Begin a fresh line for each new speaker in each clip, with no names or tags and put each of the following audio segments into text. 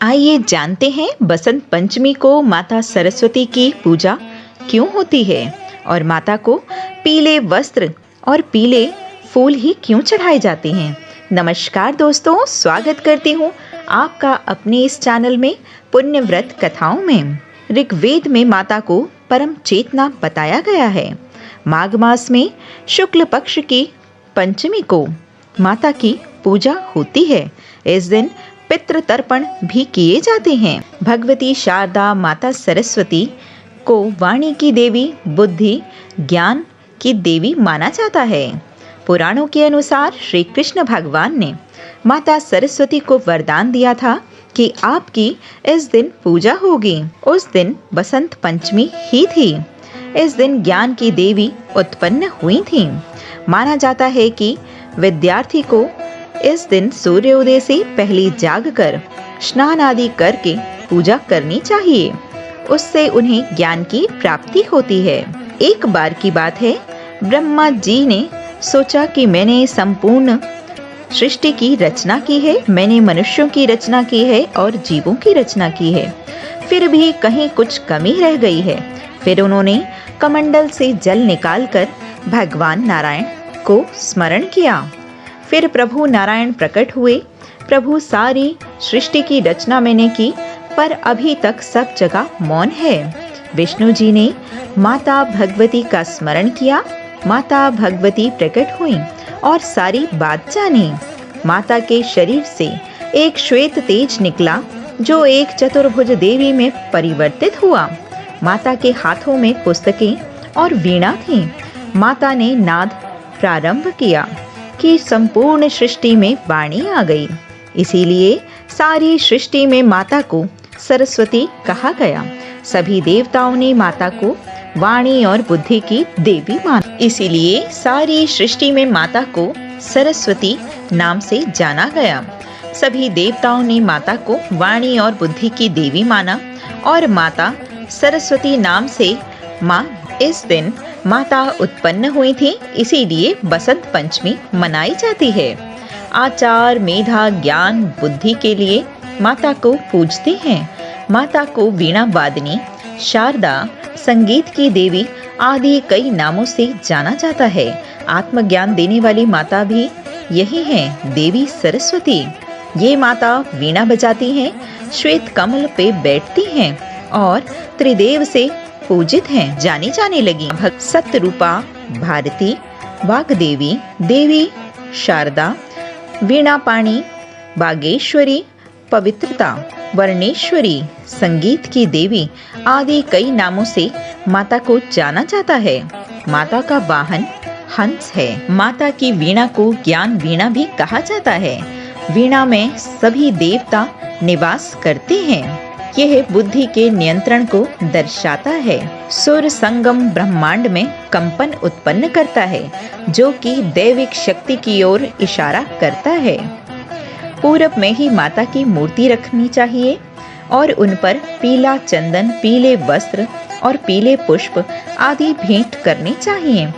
आइए जानते हैं बसंत पंचमी को माता सरस्वती की पूजा क्यों होती है और माता को पीले वस्त्र और पीले फूल ही क्यों चढ़ाए जाते हैं। नमस्कार दोस्तों, स्वागत करती हूँ आपका अपने इस चैनल में पुण्य व्रत कथाओं में। ऋग्वेद में माता को परम चेतना बताया गया है। माघ मास में शुक्ल पक्ष की पंचमी को माता की पूजा होती है। इस दिन पितृ तर्पण भी किए जाते हैं। भगवती शारदा माता सरस्वती को वाणी की देवी, बुद्धि, ज्ञान की देवी माना जाता है। पुराणों के अनुसार श्री कृष्ण भगवान ने माता सरस्वती को वरदान दिया था कि आपकी इस दिन पूजा होगी। उस दिन बसंत पंचमी ही थी। इस दिन ज्ञान की देवी उत्पन्न हुई थी। माना जाता है कि विद्यार्थी को इस दिन सूर्योदय से पहले जागकर स्नान आदि करके पूजा करनी चाहिए। उससे उन्हें ज्ञान की प्राप्ति होती है। एक बार की बात है, ब्रह्मा जी ने सोचा कि मैंने संपूर्ण सृष्टि की रचना की है, मैंने मनुष्यों की रचना की है और जीवों की रचना की है, फिर भी कहीं कुछ कमी रह गई है। फिर उन्होंने कमंडल से जल निकालकर भगवान नारायण को स्मरण किया। फिर प्रभु नारायण प्रकट हुए। प्रभु, सारी सृष्टि की रचना मैंने की, पर अभी तक सब जगह मौन है। विष्णु जी ने माता भगवती का स्मरण किया। माता भगवती प्रकट हुई और सारी बात जानी। माता के शरीर से एक श्वेत तेज निकला जो एक चतुर्भुज देवी में परिवर्तित हुआ। माता के हाथों में पुस्तकें और वीणा थी। माता ने नाद प्रारंभ किया कि संपूर्ण सृष्टि में वाणी आ गई। इसीलिए सारी सृष्टि में माता को सरस्वती कहा गया। सभी देवताओं ने माता को वाणी और बुद्धि की देवी माना। इसीलिए सारी सृष्टि में माता को सरस्वती नाम से जाना गया। सभी देवताओं ने माता को वाणी और बुद्धि की देवी माना और माता सरस्वती नाम से माँ। इस दिन माता उत्पन्न हुई थी, इसीलिए बसंत पंचमी मनाई जाती है। आचार, मेधा, ज्ञान, बुद्धि के लिए माता को पूजते हैं। माता को वीणा वादनी, शारदा, संगीत की देवी आदि कई नामों से जाना जाता है। आत्मज्ञान देने वाली माता भी यही है, देवी सरस्वती। ये माता वीणा बजाती हैं, श्वेत कमल पे बैठती हैं और त्रिदेव से पूजित हैं, जानी जाने लगी। सतरूपा, भारती, वाग्देवी, देवी शारदा, वीणापाणी, बागेश्वरी, पवित्रता, वर्णेश्वरी, संगीत की देवी आदि कई नामों से माता को जाना जाता है। माता का वाहन हंस है। माता की वीणा को ज्ञान वीणा भी कहा जाता है। वीणा में सभी देवता निवास करते हैं। यह बुद्धि के नियंत्रण को दर्शाता है। सुर संगम ब्रह्मांड में कंपन उत्पन्न करता है, जो कि दैविक शक्ति की ओर इशारा करता है। पूरब में ही माता की मूर्ति रखनी चाहिए और उन पर पीला चंदन, पीले वस्त्र और पीले पुष्प आदि भेंट करने चाहिए।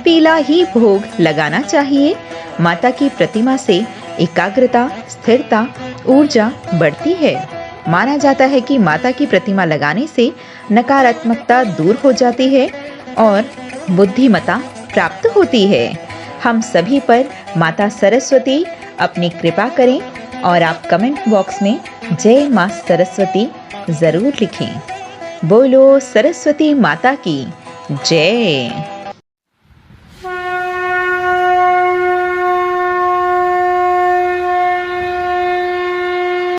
पीला ही भोग लगाना चाहिए। माता की प्रतिमा से एकाग्रता, स्थिरता, ऊर्जा बढ़ती है। माना जाता है कि माता की प्रतिमा लगाने से नकारात्मकता दूर हो जाती है और बुद्धिमत्ता प्राप्त होती है। हम सभी पर माता सरस्वती अपनी कृपा करें और आप कमेंट बॉक्स में जय मां सरस्वती जरूर लिखें। बोलो सरस्वती माता की जय।